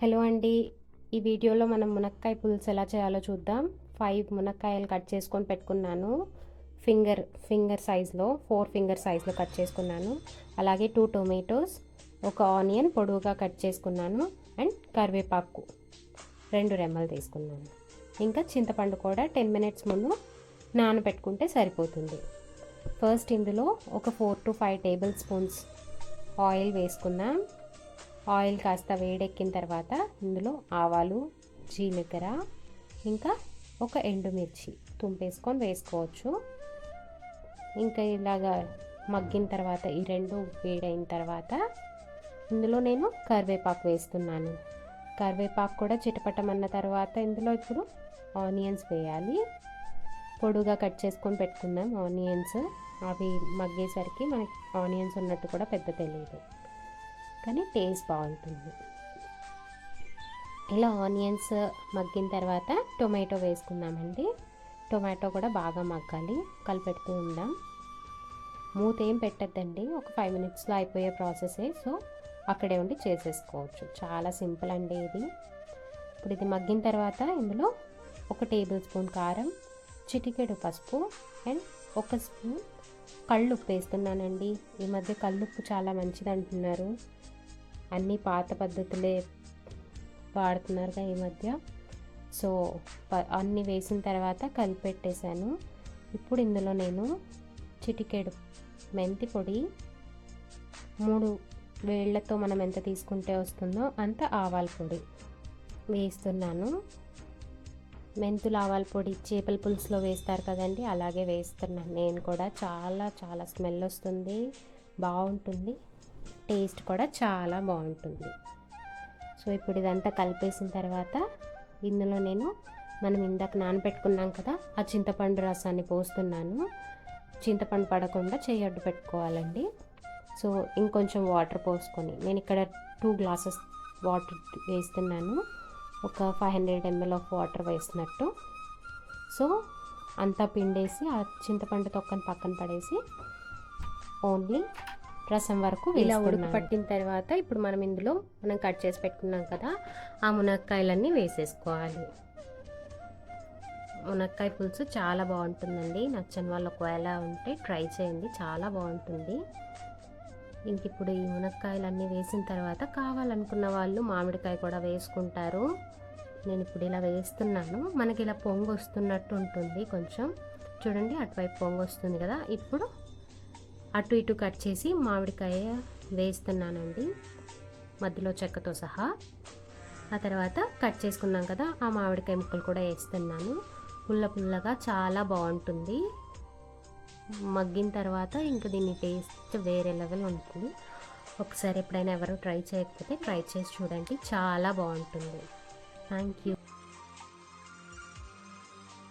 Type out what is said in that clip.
Hello అండి. ఈ వీడియోలో మనం మునక్కాయ పులుసు ఎలా చేయాలో చూద్దాం. 5 మునక్కాయలు కట్ చేసుకొని పెట్టుకున్నాను. ఫింగర్ సైజ్లో 4 ఫింగర్ సైజ్లో కట్ చేసుకున్నాను. అలాగే 2 టొమాటోస్, ఒక ఆనియన్ పొడవుగా కట్ చేసుకున్నాను. అండ్ కరివేపాకు 2 రెమ్మలు తీసుకున్నాను. ఇంకా చింతపండు కూడా 10 మినిట్స్ ముందు నానబెట్టుకుంటే సరిపోతుంది. ఫస్ట్ ఇందులో ఒక 4 to 5 టేబుల్ స్పూన్స్ ఆయిల్ వేసుకుందాం. ఆయిల్ కాస్త వేడెక్కిన తర్వాత ఇందులో ఆవాలు, జీలకర్ర, ఇంకా ఒక ఎండుమిర్చి తుంపేసుకొని వేసుకోవచ్చు. ఇంకా ఇలాగా మగ్గిన తర్వాత ఈ రెండు వేడైన తర్వాత ఇందులో నేను కరివేపాకు వేస్తున్నాను. కరివేపాకు కూడా చిటపటమన్న తర్వాత ఇందులో ఇప్పుడు ఆనియన్స్ వేయాలి. పొడుగా కట్ చేసుకొని పెట్టుకుందాం ఆనియన్స్. అవి మగ్గేసరికి మనకి ఆనియన్స్ ఉన్నట్టు కూడా పెద్ద తెలియదు, కానీ టేస్ట్ బాగుంటుంది. ఇలా ఆనియన్స్ మగ్గిన తర్వాత టొమాటో వేసుకుందామండి. టొమాటో కూడా బాగా మగ్గాలి, కలిపెడుతూ ఉందాం. మూత ఏం పెట్టద్దండి, ఒక 5 మినిట్స్లో అయిపోయే ప్రాసెసే. సో అక్కడే ఉండి చేసేసుకోవచ్చు, చాలా సింపుల్ అండి ఇది. ఇప్పుడు ఇది మగ్గిన తర్వాత ఇందులో 1 టేబుల్ స్పూన్ కారం, చిటికెడు పసుపు అండ్ 1 స్పూన్ కళ్ళుప్పు వేస్తున్నానండి. ఈ మధ్య కళ్ళుప్పు చాలా మంచిది అంటున్నారు. అన్నీ పాత పద్ధతులే వాడుతున్నారుగా ఈ మధ్య. సో అన్నీ వేసిన తర్వాత కలిపెట్టేశాను. ఇప్పుడు ఇందులో నేను చిటికెడు మెంతి పొడి, 3 వేళ్లతో మనం ఎంత తీసుకుంటే వస్తుందో అంత ఆవాల పొడి వేస్తున్నాను. మెంతులు ఆవాల పొడి చేపల పులుసులో వేస్తారు కదండి, అలాగే వేస్తున్నాను నేను కూడా. చాలా స్మెల్ వస్తుంది, బాగుంటుంది, టేస్ట్ కూడా చాలా బాగుంటుంది. సో ఇప్పుడు ఇదంతా కలిపేసిన తర్వాత ఇందులో మనం ఇందాక నానబెట్టుకున్నాం కదా ఆ చింతపండు రసాన్ని పోస్తున్నాను. చింతపండు పడకుండా చెయ్యి అడ్డు పెట్టుకోవాలండి. సో ఇంకొంచెం వాటర్ పోసుకొని, నేను ఇక్కడ 2 గ్లాసెస్ వాటర్ వేస్తున్నాను. ఒక 500 ml ఆఫ్ వాటర్ వేసినట్టు. సో అంతా పిండేసి ఆ చింతపండు తొక్కని పక్కన పడేసి ఓన్లీ రసం వరకు ఇలా ఉడుకు పట్టిన తర్వాత ఇప్పుడు మనం కట్ చేసి పెట్టుకున్నాం కదా ఆ మునక్కాయలన్నీ వేసేసుకోవాలి. మునక్కాయ పులుసు చాలా బాగుంటుందండి. నచ్చని వాళ్ళు ఒకవేళ ఉంటే ట్రై చేయండి, చాలా బాగుంటుంది. ఇంక ఇప్పుడు ఈ మునక్కాయలన్నీ వేసిన తర్వాత కావాలనుకున్న వాళ్ళు మామిడికాయ కూడా వేసుకుంటారు. నేను ఇప్పుడు ఇలా వేస్తున్నాను. మనకి ఇలా పొంగు వస్తున్నట్టు ఉంటుంది కొంచెం, చూడండి అటువైపు పొంగు వస్తుంది కదా. ఇప్పుడు అటు ఇటు కట్ చేసి మామిడికాయ వేస్తున్నానండి, మధ్యలో చెక్కతో సహా. ఆ తర్వాత కట్ చేసుకున్నాం కదా ఆ మామిడికాయ ముక్కలు కూడా వేస్తున్నాను. పుల్లగా చాలా బాగుంటుంది. మగ్గిన తర్వాత ఇంకా దీని టేస్ట్ వేరే లెవెల్ ఉంటుంది. ఒకసారి ఎప్పుడైనా ఎవరు ట్రై చేయకపోతే ట్రై చేసి చూడండి, చాలా బాగుంటుంది. Thank you.